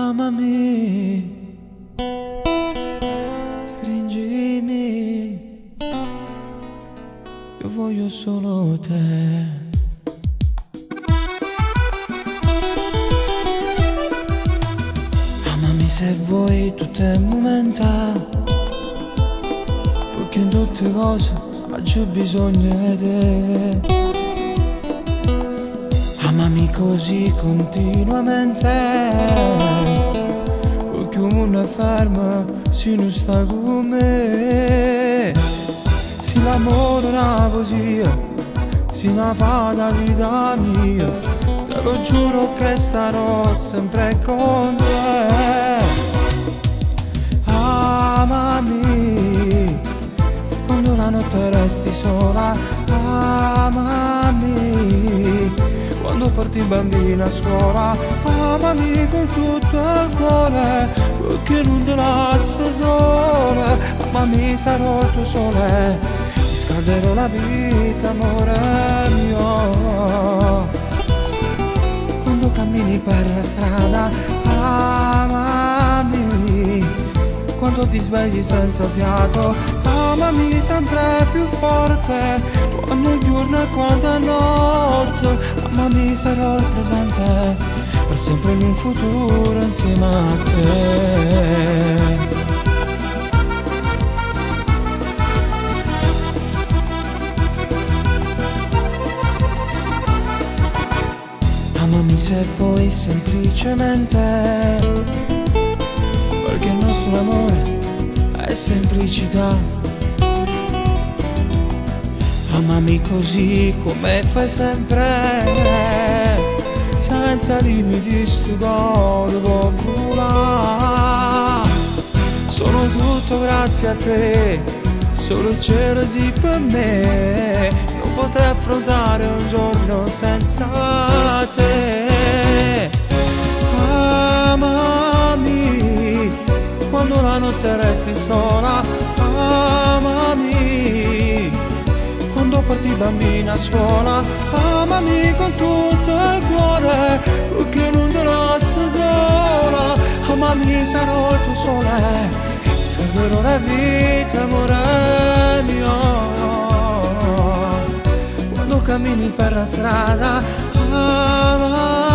Amami, stringimi, io voglio solo te. Amami se vuoi tutto è momentato, perché in tutte cose oggi ho bisogno di te. Amami così continuamente, perché il mondo è fermo se non sta con me. Se l'amore è una poesia, se ne fa da vita mia, te lo giuro che starò sempre con te. Amami quando la notte resti sola, amami quando porti il bambino a scuola, amami con tutto il cuore, perché non te lascio sola, amami sarò il tuo sole, ti scalderò la vita amore mio. Quando cammini per la strada, amami quando ti svegli senza fiato, amami sempre più forte, quando è giorno e quando è notte, amami sarò il presente, per sempre in un futuro insieme a te. Amami se vuoi semplicemente, perché il nostro amore è semplicità. Amami così come fai sempre, senza limiti sto cuore può volare. Sono tutto grazie a te, solo il cielo sì per me, non potrei affrontare un giorno senza te. Amami quando la notte resti sola, amami quando porti i bambini a scuola, amami con tutto il cuore, perché non te lascio sola, amami sarò il tuo sole, ti salverò la vita amore mio. Quando cammini per la strada, amami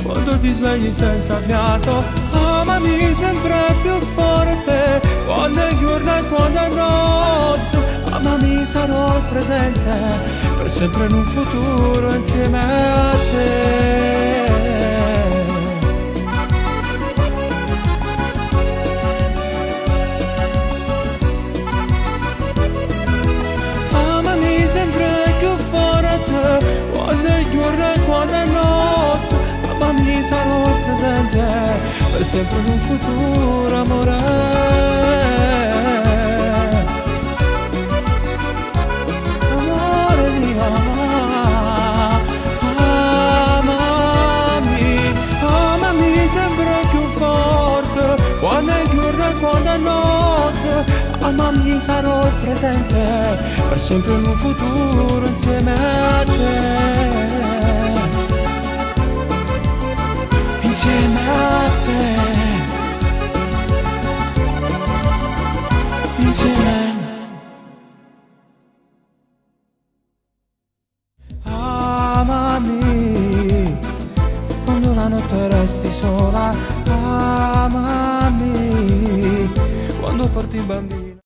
quando ti svegli senza fiato, amami sempre più forte, quando è giorno e quando è notte, amami sarò il presente, per sempre in un futuro insieme a te. Amami sempre più forte, quando è giorno e quando è notte, amami sarò il presente, per sempre in un futuro amore. Quando è giorno e quando è notte, amami sarò il presente, per sempre in un futuro insieme a te. Insieme a te. Insieme. Amami quando la notte resti sola, amami quando porti il bambino.